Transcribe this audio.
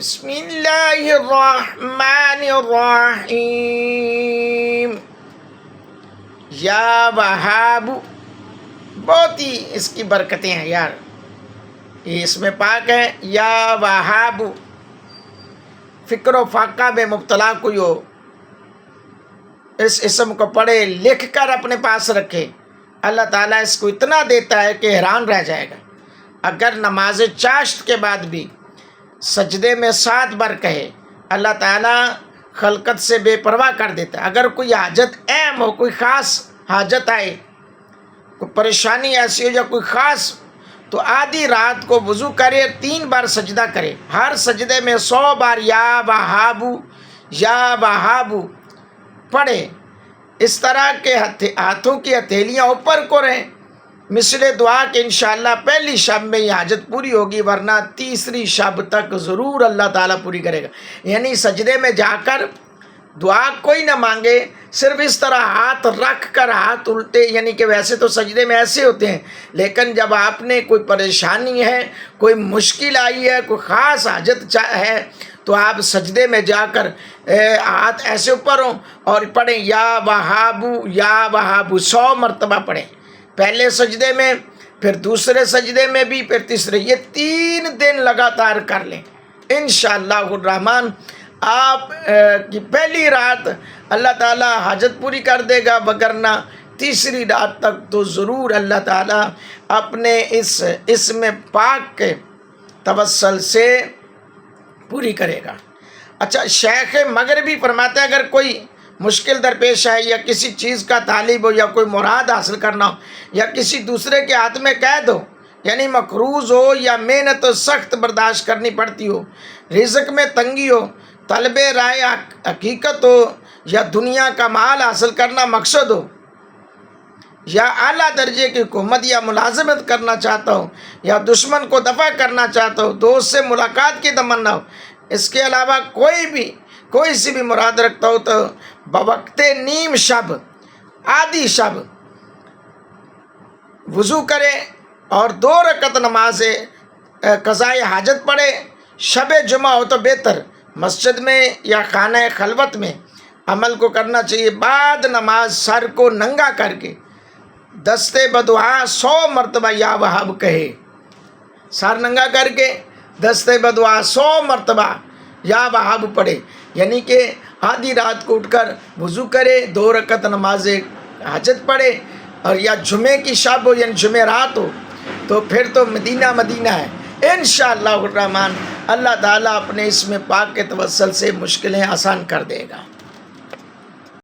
بسم اللہ الرحمن الرحیم۔ یا وہاب، بہت ہی اس کی برکتیں ہیں یار، یہ اس میں پاک ہے۔ یا وہاب، فکر و فاقہ میں مبتلا کوئی ہو، اس اسم کو پڑھے، لکھ کر اپنے پاس رکھے، اللہ تعالیٰ اس کو اتنا دیتا ہے کہ حیران رہ جائے گا۔ اگر نماز چاشت کے بعد بھی سجدے میں 7 بار کہے، اللہ تعالیٰ خلقت سے بے پرواہ کر دیتا ہے۔ اگر کوئی حاجت اہم ہو، کوئی خاص حاجت آئے، کوئی پریشانی ایسی ہو یا کوئی خاص، تو آدھی رات کو وضو کرے، 3 بار سجدہ کرے، ہر سجدے میں 100 بار یا وہابو یا وہابو پڑھے۔ اس طرح کے ہاتھوں کی ہتھیلیاں اوپر کو رہیں، مثل دعا کہ انشاءاللہ پہلی شب میں یہ حاجت پوری ہوگی، ورنہ تیسری شب تک ضرور اللہ تعالیٰ پوری کرے گا۔ یعنی سجدے میں جا کر دعا کوئی نہ مانگے، صرف اس طرح ہاتھ رکھ کر ہاتھ الٹے، یعنی کہ ویسے تو سجدے میں ایسے ہوتے ہیں، لیکن جب آپ نے کوئی پریشانی ہے، کوئی مشکل آئی ہے، کوئی خاص حاجت ہے، تو آپ سجدے میں جا کر ہاتھ ایسے اوپر ہوں اور پڑھیں یا وہابو یا وہابو، 100 مرتبہ پڑھیں، پہلے سجدے میں، پھر دوسرے سجدے میں بھی، پھر تیسرے، یہ 3 دن لگاتار کر لیں، انشاءاللہ الرحمن آپ کی پہلی رات اللہ تعالیٰ حاجت پوری کر دے گا، وگرنہ تیسری رات تک تو ضرور اللہ تعالیٰ اپنے اس اسم پاک کے توسل سے پوری کرے گا۔ اچھا، شیخ مغربی فرماتے ہیں اگر کوئی مشکل درپیش ہے، یا کسی چیز کا طالب ہو، یا کوئی مراد حاصل کرنا ہو، یا کسی دوسرے کے ہاتھ میں قید ہو، یعنی مقروض ہو، یا محنت سخت برداشت کرنی پڑتی ہو، رزق میں تنگی ہو، طلب رائے حقیقت ہو، یا دنیا کا مال حاصل کرنا مقصد ہو، یا اعلیٰ درجے کی حکومت یا ملازمت کرنا چاہتا ہو، یا دشمن کو دفع کرنا چاہتا ہو، دوست سے ملاقات کی تمنا ہو، اس کے علاوہ کوئی سی بھی مراد رکھتا ہو، تو بوقت نیم شب، آدھی شب وضو کرے اور 2 رکعت نماز قضائے حاجت پڑھے۔ شب جمعہ ہو تو بہتر مسجد میں یا خانہ خلوت میں عمل کو کرنا چاہیے۔ بعد نماز سر کو ننگا کر کے دستے بدعا 100 مرتبہ یا وہاب کہے، سر ننگا کر کے دستے بدعا 100 مرتبہ یا وہاب پڑھے، یعنی کہ آدھی رات کو اٹھ کر وضو کرے، 2 رکعت نماز حاجت پڑھے، اور یا جمعے کی شب ہو یعنی جمعرات ہو، تو پھر تو مدینہ ہے۔ انشاءاللہ الرحمن اللہ تعالیٰ اپنے اسم پاک کے توسل سے مشکلیں آسان کر دے گا۔